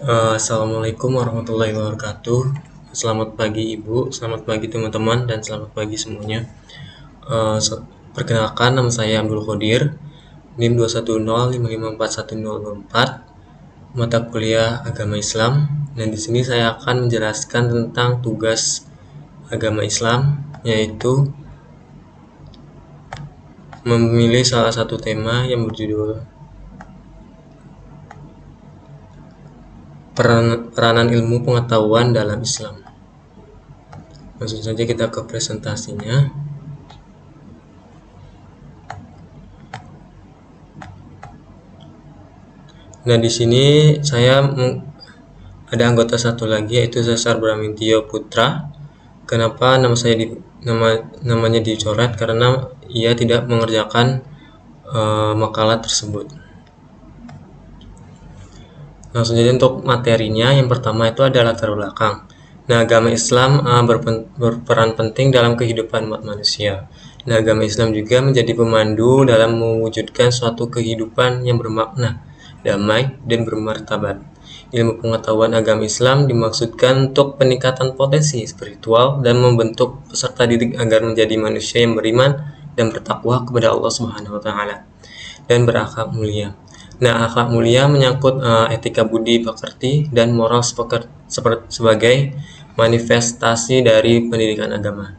Assalamualaikum warahmatullahi wabarakatuh. Selamat pagi Ibu, selamat pagi teman-teman, dan selamat pagi semuanya. Perkenalkan, nama saya Abdul Khodir, NIM 210554104, mata kuliah Agama Islam. Dan di sini saya akan menjelaskan tentang tugas agama Islam, yaitu memilih salah satu tema yang berjudul peranan ilmu pengetahuan dalam Islam. Langsung saja kita ke presentasinya. Nah, di sini saya ada anggota satu lagi, yaitu Cesar Bramintio Putra. Kenapa namanya dicoret? Karena ia tidak mengerjakan makalah tersebut. Langsung saja untuk materinya. Yang pertama itu adalah latar belakang. Nah, agama Islam berperan penting dalam kehidupan umat manusia. Nah, agama Islam juga menjadi pemandu dalam mewujudkan suatu kehidupan yang bermakna, damai, dan bermartabat. Ilmu pengetahuan agama Islam dimaksudkan untuk peningkatan potensi spiritual dan membentuk peserta didik agar menjadi manusia yang beriman dan bertakwa kepada Allah Subhanahu wa taala dan berakhlak mulia. Nah, akhlak mulia menyangkut etika budi pekerti dan moral sebagai manifestasi dari pendidikan agama.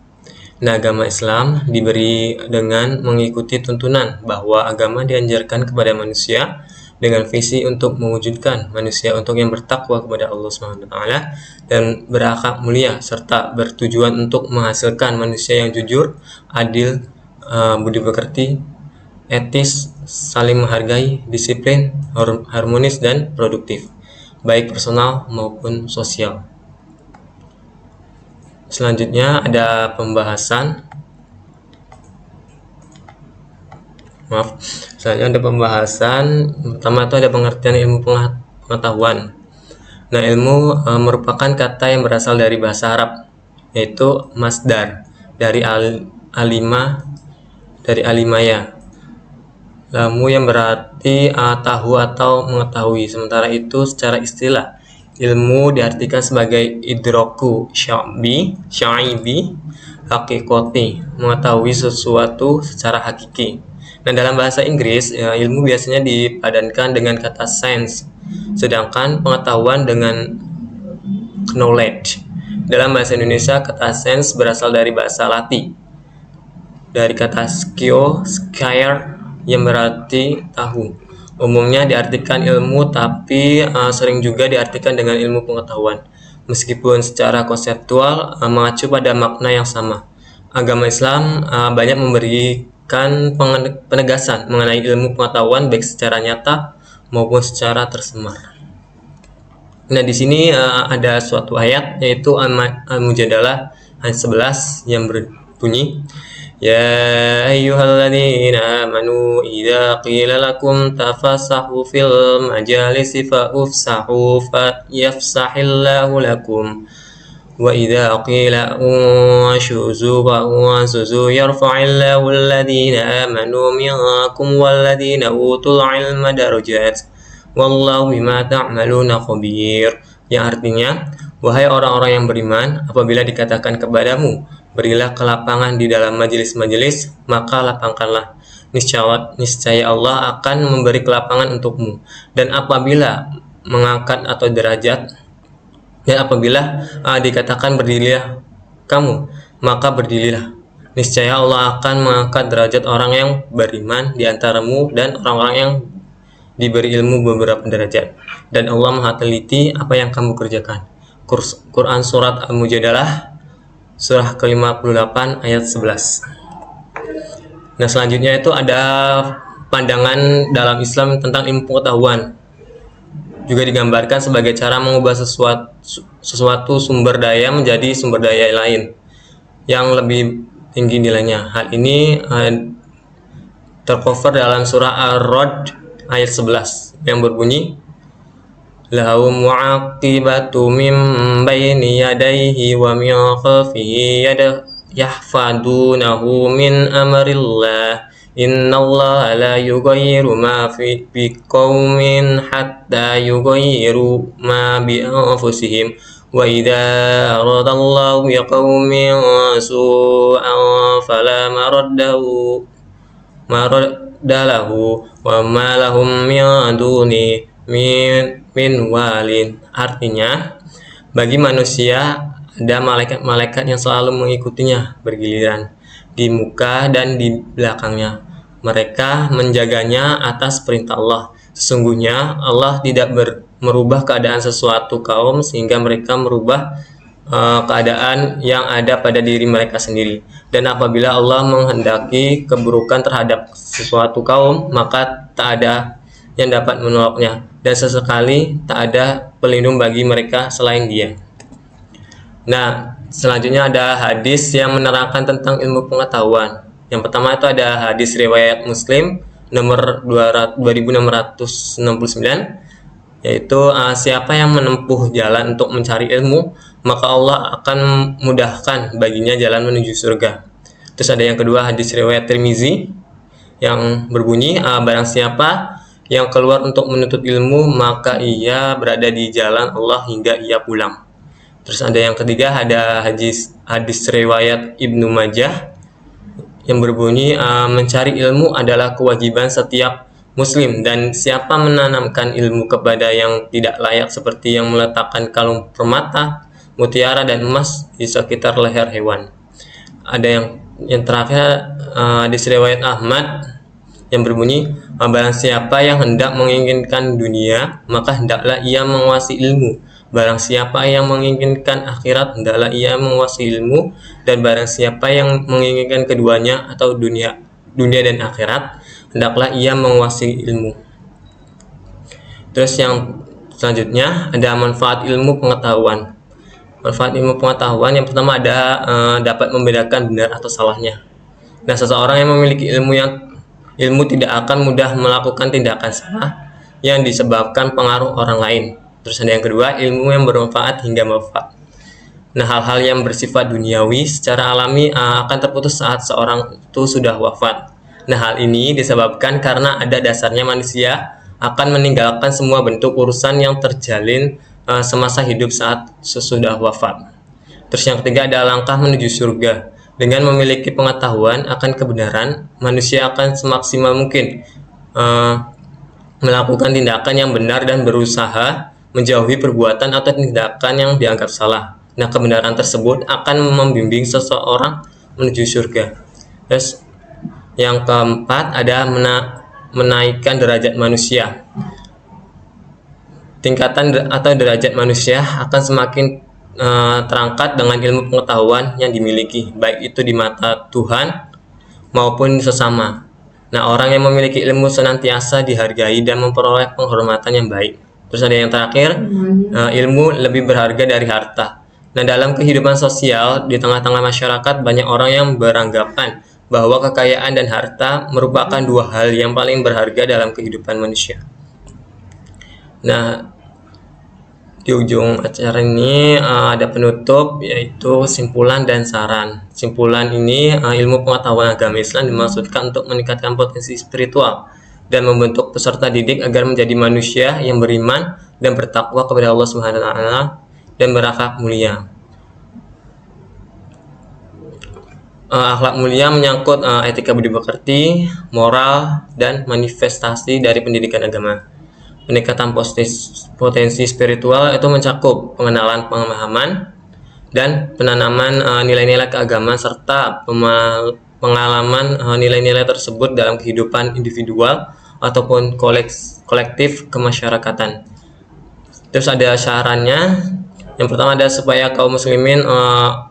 Nah, agama Islam diberi dengan mengikuti tuntunan bahwa agama dianjurkan kepada manusia dengan visi untuk mewujudkan manusia untuk yang bertakwa kepada Allah Subhanahu wa taala dan berakhlak mulia, serta bertujuan untuk menghasilkan manusia yang jujur, adil, budi pekerti, etis, saling menghargai, disiplin, harmonis, dan produktif, baik personal maupun sosial. Selanjutnya ada pembahasan. Selanjutnya ada pembahasan. Pertama itu ada pengertian ilmu pengetahuan. Nah, ilmu merupakan kata yang berasal dari bahasa Arab, yaitu masdar dari alimaya. Lamu yang berarti tahu atau mengetahui. Sementara itu secara istilah, ilmu diartikan sebagai idroku syaibi hakikoti, mengetahui sesuatu secara hakiki. Nah, dalam bahasa Inggris, ilmu biasanya dipadankan dengan kata science, sedangkan pengetahuan dengan knowledge. Dalam bahasa Indonesia, kata science berasal dari bahasa Latin, dari kata scare, yang berarti tahu. Umumnya diartikan ilmu, tapi sering juga diartikan dengan ilmu pengetahuan, meskipun secara konseptual mengacu pada makna yang sama. Agama Islam banyak memberikan penegasan mengenai ilmu pengetahuan baik secara nyata maupun secara tersemar. Nah, di sini ada suatu ayat, yaitu Al-Mujadalah ayat 11 yang berbunyi, Ya ayyuhalladzina amanu idza qila lakum tafassahu fil majalisi fafsahu yafsahillahu lakum wa idza qila unshuzu fa'unshuzu yarfa'illahu alladzina amanu minkum walladzina utul ilma darajat wallahu bima ta'maluna khabir. Yang artinya, wahai orang-orang yang beriman, apabila dikatakan kepadamu, berilah kelapangan di dalam majelis-majelis, maka lapangkanlah. Niscaya Allah akan memberi kelapangan untukmu. Dan apabila mengangkat atau derajat, dan apabila dikatakan berdirilah kamu, maka berdirilah. Niscaya Allah akan mengangkat derajat orang yang beriman di antaramu dan orang-orang yang diberi ilmu beberapa derajat. Dan Allah Maha teliti apa yang kamu kerjakan. Quran Surat Al-Mujadalah Surah ke-58 ayat 11. Nah, selanjutnya itu ada pandangan dalam Islam tentang ilmu pengetahuan. Juga digambarkan sebagai cara mengubah sesuatu sumber daya menjadi sumber daya lain yang lebih tinggi nilainya. Hal ini tercover dalam surah Ar-Ra'd ayat 11 yang berbunyi, lahu mu'aqibatu min baini yadayhi wa min khalfihi yahfadunahu min amrillah Innallaha la yughayyiru ma biqaumin hatta yughayyiru ma bi anfusihim. Wa idza aradallahu biqaumin su'an fala maraddalahu wa ma lahum min duni min walin. Artinya, bagi manusia ada malaikat-malaikat yang selalu mengikutinya bergiliran di muka dan di belakangnya. Mereka menjaganya atas perintah Allah. Sesungguhnya Allah tidak merubah keadaan sesuatu kaum sehingga mereka merubah keadaan yang ada pada diri mereka sendiri. Dan apabila Allah menghendaki keburukan terhadap sesuatu kaum, maka tak ada yang dapat menolaknya, dan sesekali tak ada pelindung bagi mereka selain Dia. Nah, selanjutnya ada hadis yang menerangkan tentang ilmu pengetahuan. Yang pertama itu ada hadis riwayat Muslim nomor 2669, yaitu siapa yang menempuh jalan untuk mencari ilmu, maka Allah akan mudahkan baginya jalan menuju surga. Terus ada yang kedua hadis riwayat Tirmizi yang berbunyi, barang siapa yang keluar untuk menuntut ilmu, maka ia berada di jalan Allah hingga ia pulang. Terus ada yang ketiga ada hadis riwayat Ibnu Majah yang berbunyi, mencari ilmu adalah kewajiban setiap muslim, dan siapa menanamkan ilmu kepada yang tidak layak seperti yang meletakkan kalung permata, mutiara dan emas di sekitar leher hewan. Ada yang terakhir hadis riwayat Ahmad yang berbunyi, barang siapa yang hendak menginginkan dunia, maka hendaklah ia menguasai ilmu. Barang siapa yang menginginkan akhirat, hendaklah ia menguasai ilmu. Dan barang siapa yang menginginkan keduanya atau dunia dan akhirat, hendaklah ia menguasai ilmu. Terus yang selanjutnya ada manfaat ilmu pengetahuan. Manfaat ilmu pengetahuan yang pertama ada dapat membedakan benar atau salahnya. Nah, seseorang yang memiliki ilmu tidak akan mudah melakukan tindakan salah yang disebabkan pengaruh orang lain. Terus ada yang kedua, ilmu yang bermanfaat hingga manfaat. Nah, hal-hal yang bersifat duniawi secara alami akan terputus saat seorang itu sudah wafat. Nah, hal ini disebabkan karena ada dasarnya manusia akan meninggalkan semua bentuk urusan yang terjalin semasa hidup saat sesudah wafat. Terus yang ketiga ada langkah menuju surga. Dengan memiliki pengetahuan akan kebenaran, manusia akan semaksimal mungkin melakukan tindakan yang benar dan berusaha menjauhi perbuatan atau tindakan yang dianggap salah. Nah, kebenaran tersebut akan membimbing seseorang menuju surga. Terus yang keempat ada menaikkan derajat manusia. Tingkatan atau derajat manusia akan semakin terangkat dengan ilmu pengetahuan yang dimiliki, baik itu di mata Tuhan maupun sesama. Nah, orang yang memiliki ilmu senantiasa dihargai dan memperoleh penghormatan yang baik. Terus ada yang terakhir, ilmu lebih berharga dari harta. Nah, dalam kehidupan sosial di tengah-tengah masyarakat, banyak orang yang beranggapan bahwa kekayaan dan harta merupakan dua hal yang paling berharga dalam kehidupan manusia. Nah, di ujung acara ini ada penutup, yaitu simpulan dan saran. Simpulan ini, ilmu pengetahuan agama Islam dimaksudkan untuk meningkatkan potensi spiritual dan membentuk peserta didik agar menjadi manusia yang beriman dan bertakwa kepada Allah Subhanahu wa taala dan berakhlak mulia. Akhlak mulia menyangkut etika budi pekerti, moral, dan manifestasi dari pendidikan agama. Peningkatan potensi spiritual itu mencakup pengenalan pemahaman dan penanaman nilai-nilai keagamaan serta pengalaman nilai-nilai tersebut dalam kehidupan individual ataupun kolektif kemasyarakatan. Terus ada syaratnya. Yang pertama ada supaya kaum muslimin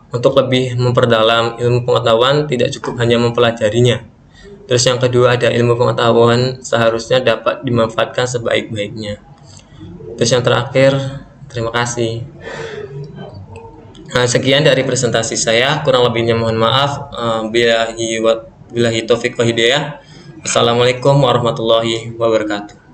untuk lebih memperdalam ilmu pengetahuan tidak cukup hanya mempelajarinya. Terus yang kedua ada ilmu pengetahuan seharusnya dapat dimanfaatkan sebaik-baiknya. Terus yang terakhir, terima kasih. Nah, sekian dari presentasi saya, kurang lebihnya mohon maaf. Billahi taufiq wa hidayah. Assalamualaikum warahmatullahi wabarakatuh.